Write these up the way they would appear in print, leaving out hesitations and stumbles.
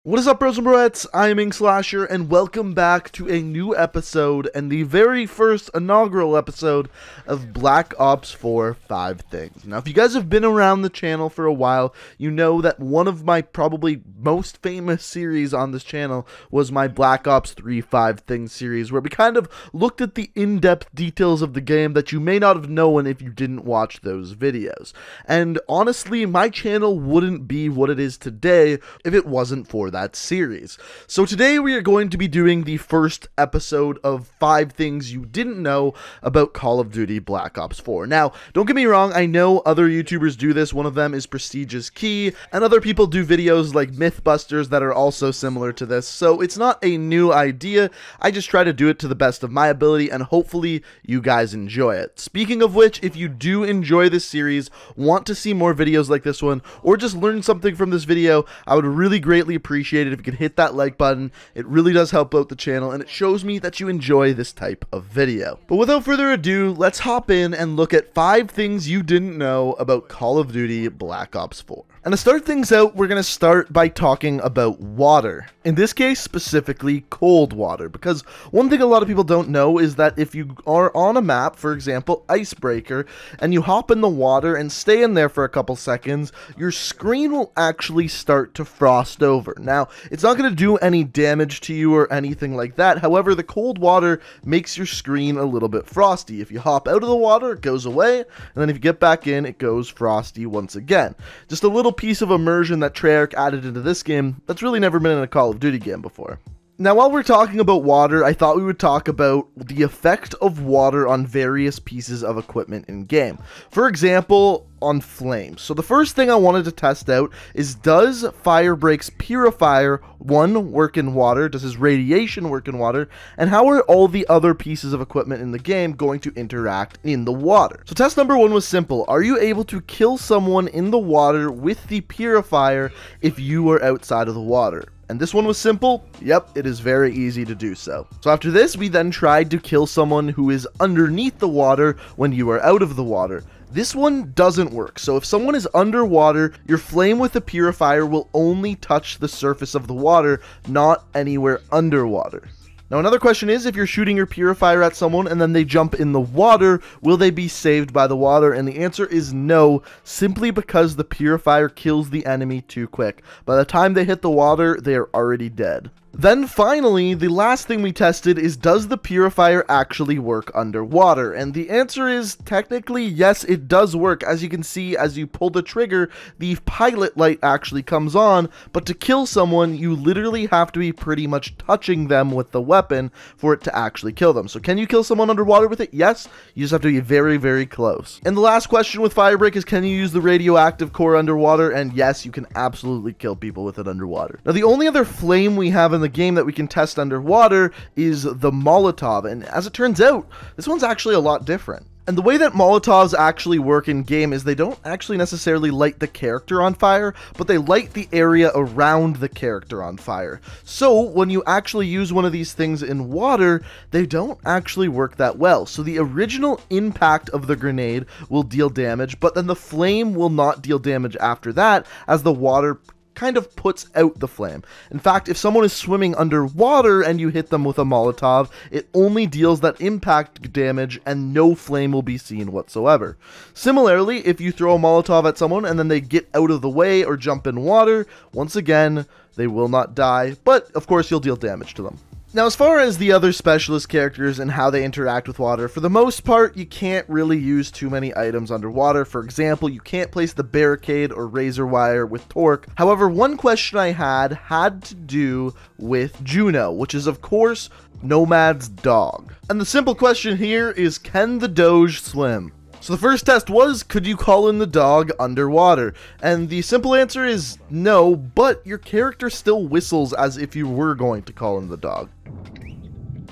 What is up, bros and broettes? I'm Inkslasher, and welcome back to a new episode and the very first inaugural episode of Black Ops 4 5 Things. Now, if you guys have been around the channel for a while, you know that one of my probably most famous series on this channel was my Black Ops 3 5 Things series, where we kind of looked at the in-depth details of the game that you may not have known if you didn't watch those videos. And honestly, my channel wouldn't be what it is today if it wasn't for that series. So today we are going to be doing the first episode of 5 things you didn't know about Call of Duty Black Ops 4. Now, don't get me wrong, I know other YouTubers do this. One of them is Prestigious Key, and other people do videos like Mythbusters that are also similar to this, so it's not a new idea. I just try to do it to the best of my ability, and hopefully you guys enjoy it. Speaking of which, if you do enjoy this series, want to see more videos like this one, or just learn something from this video, I would really greatly appreciate it if you could hit that like button. It really does help out the channel, and it shows me that you enjoy this type of video. But without further ado, let's hop in and look at 5 things you didn't know about Call of Duty Black Ops 4. And to start things out, we're going to start by talking about water. In this case, specifically cold water, because one thing a lot of people don't know is that if you are on a map, for example, Icebreaker, and you hop in the water and stay in there for a couple seconds, your screen will actually start to frost over. Now, it's not going to do any damage to you or anything like that. However, the cold water makes your screen a little bit frosty. If you hop out of the water, it goes away, and then if you get back in, it goes frosty once again. Just a little piece of immersion that Treyarch added into this game that's really never been in a Call of Duty game before. Now, while we're talking about water, I thought we would talk about the effect of water on various pieces of equipment in game. For example, on flames. So the first thing I wanted to test out is, does Firebreak's Purifier 1 work in water? Does his radiation work in water? And how are all the other pieces of equipment in the game going to interact in the water? So test number 1 was simple. Are you able to kill someone in the water with the Purifier if you are outside of the water? And this one was simple. Yep, it is very easy to do so. So after this, we then tried to kill someone who is underneath the water when you are out of the water. This one doesn't work. So if someone is underwater, your flame with the Purifier will only touch the surface of the water, not anywhere underwater. Now, another question is, if you're shooting your Purifier at someone and then they jump in the water, will they be saved by the water? And the answer is no, simply because the Purifier kills the enemy too quick. By the time they hit the water, they are already dead. Then finally, the last thing we tested is, does the Purifier actually work underwater? And the answer is technically yes, it does work. As you can see, as you pull the trigger, the pilot light actually comes on, but to kill someone, you literally have to be pretty much touching them with the weapon for it to actually kill them. So can you kill someone underwater with it? Yes, you just have to be very, very close. And the last question with Firebreak is, can you use the radioactive core underwater? And yes, you can absolutely kill people with it underwater. Now, the only other flame we have in the game that we can test underwater is the Molotov, and as it turns out, this one's actually a lot different. And the way that Molotovs actually work in game is they don't actually necessarily light the character on fire, but they light the area around the character on fire. So when you actually use one of these things in water, they don't actually work that well. So the original impact of the grenade will deal damage, but then the flame will not deal damage after that, as the water kind of puts out the flame. In fact, if someone is swimming underwater and you hit them with a Molotov, it only deals that impact damage and no flame will be seen whatsoever. Similarly, if you throw a Molotov at someone and then they get out of the way or jump in water, once again, they will not die, but of course you'll deal damage to them. Now, as far as the other specialist characters and how they interact with water, for the most part, you can't really use too many items underwater. For example, you can't place the barricade or razor wire with Torque. However, one question I had to do with Juno, which is, of course, Nomad's dog. And the simple question here is, can the Doge swim? So the first test was, could you call in the dog underwater? And the simple answer is no, but your character still whistles as if you were going to call in the dog.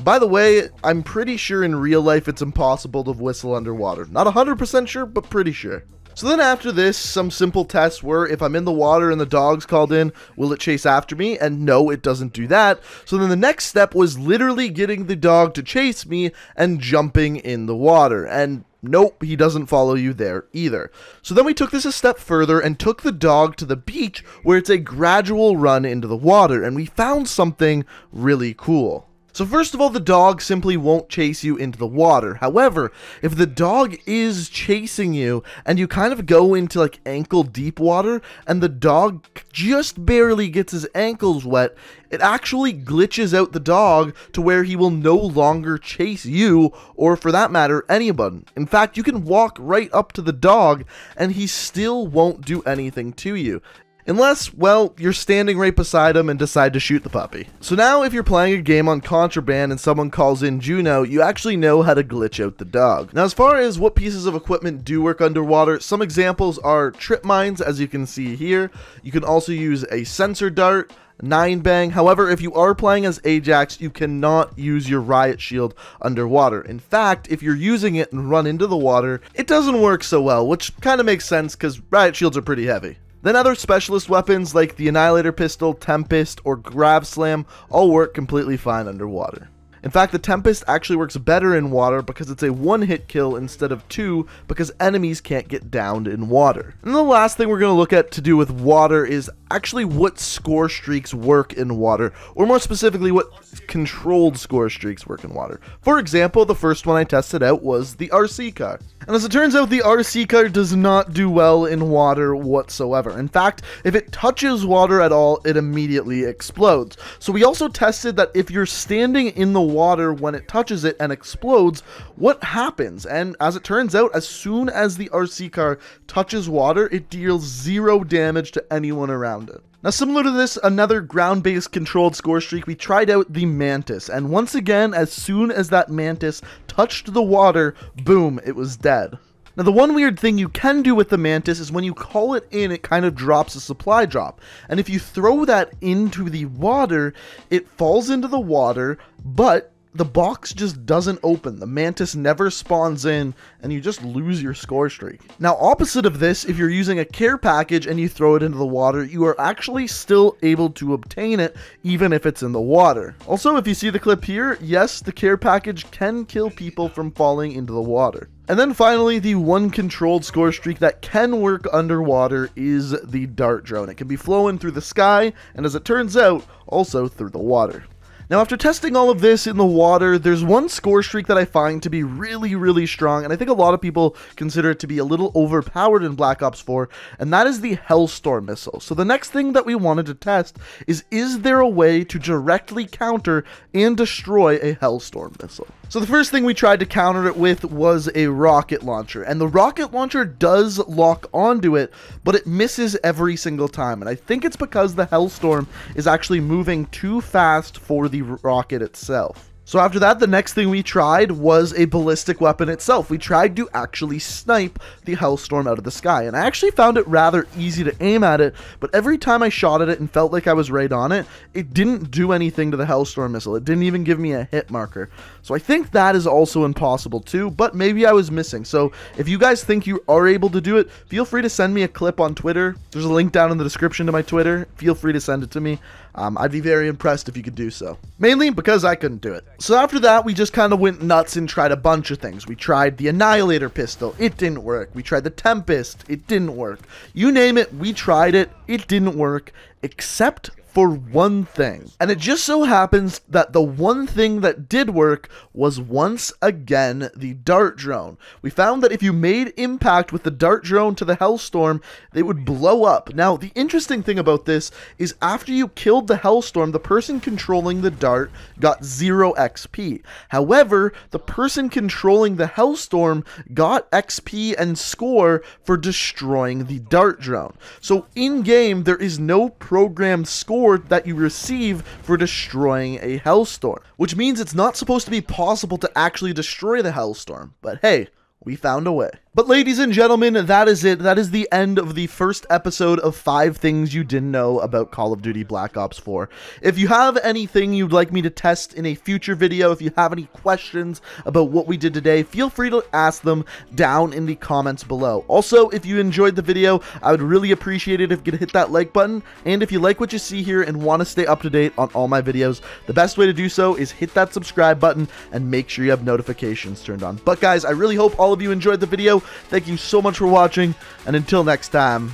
By the way, I'm pretty sure in real life it's impossible to whistle underwater. Not 100% sure, but pretty sure. So then after this, some simple tests were, if I'm in the water and the dog's called in, will it chase after me? And no, it doesn't do that. So then the next step was literally getting the dog to chase me and jumping in the water. And nope, he doesn't follow you there either. So then we took this a step further and took the dog to the beach where it's a gradual run into the water, and we found something really cool. So first of all, the dog simply won't chase you into the water. However, if the dog is chasing you and you kind of go into like ankle deep water and the dog just barely gets his ankles wet, it actually glitches out the dog to where he will no longer chase you, or for that matter, anyone. In fact, you can walk right up to the dog and he still won't do anything to you. Unless, well, you're standing right beside him and decide to shoot the puppy. So now if you're playing a game on Contraband and someone calls in Juno, you actually know how to glitch out the dog. Now as far as what pieces of equipment do work underwater, some examples are trip mines, as you can see here. You can also use a sensor dart, 9-bang. However, if you are playing as Ajax, you cannot use your riot shield underwater. In fact, if you're using it and run into the water, it doesn't work so well, which kind of makes sense because riot shields are pretty heavy. Then other specialist weapons like the Annihilator Pistol, Tempest, or Grav Slam all work completely fine underwater. In fact, the Tempest actually works better in water because it's a one-hit kill instead of two, because enemies can't get downed in water. And the last thing we're going to look at to do with water is actually what score streaks work in water, or more specifically, what controlled score streaks work in water. For example, the first one I tested out was the RC car. And as it turns out, the RC car does not do well in water whatsoever. In fact, if it touches water at all, it immediately explodes. So we also tested that if you're standing in the water when it touches it and explodes, what happens? And as it turns out, as soon as the RC car touches water, it deals 0 damage to anyone around it. Now, similar to this, another ground-based controlled score streak, we tried out the Mantis, and once again, as soon as that Mantis touched the water, boom, it was dead. Now, the one weird thing you can do with the Mantis is when you call it in, it kind of drops a supply drop. And if you throw that into the water, it falls into the water, but the box just doesn't open. The Mantis never spawns in, and you just lose your score streak. Now, opposite of this, if you're using a care package and you throw it into the water, you are actually still able to obtain it, even if it's in the water. Also, if you see the clip here, yes, the care package can kill people from falling into the water. And then finally, the one controlled score streak that can work underwater is the dart drone. It can be flown through the sky, and as it turns out, also through the water. Now, after testing all of this in the water, there's one score streak that I find to be really strong, and I think a lot of people consider it to be a little overpowered in Black Ops 4, and that is the Hellstorm missile. So the next thing that we wanted to test is there a way to directly counter and destroy a Hellstorm missile? So the first thing we tried to counter it with was a rocket launcher, and the rocket launcher does lock onto it, but it misses every single time, and I think it's because the Hellstorm is actually moving too fast for the rocket itself. So after that, the next thing we tried was a ballistic weapon itself. We tried to actually snipe the Hellstorm out of the sky, and I actually found it rather easy to aim at it, but every time I shot at it and felt like I was right on it, it didn't do anything to the Hellstorm missile. It didn't even give me a hit marker. So I think that is also impossible too, but maybe I was missing. So if you guys think you are able to do it, feel free to send me a clip on Twitter. There's a link down in the description to my Twitter. Feel free to send it to me. I'd be very impressed if you could do so. Mainly because I couldn't do it. So after that, we just kind of went nuts and tried a bunch of things. We tried the Annihilator Pistol. It didn't work. We tried the Tempest. It didn't work. You name it, we tried it. It didn't work, except for one thing. And it just so happens that the one thing that did work was once again the dart drone. We found that if you made impact with the dart drone to the Hellstorm, they would blow up. Now, the interesting thing about this is after you killed the Hellstorm, the person controlling the dart got 0 XP. However, the person controlling the Hellstorm got XP and score for destroying the dart drone. So in-game, there is no programmed score that you receive for destroying a Hellstorm, which means it's not supposed to be possible to actually destroy the Hellstorm, but hey, we found a way. But ladies and gentlemen, that is it. That is the end of the first episode of 5 things you didn't know about Call of Duty Black Ops 4. If you have anything you'd like me to test in a future video, if you have any questions about what we did today, feel free to ask them down in the comments below. Also, if you enjoyed the video, I would really appreciate it if you could hit that like button. And if you like what you see here and want to stay up to date on all my videos, the best way to do so is hit that subscribe button and make sure you have notifications turned on. But guys, I really hope all of you enjoyed the video. Thank you so much for watching, and until next time,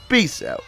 peace out.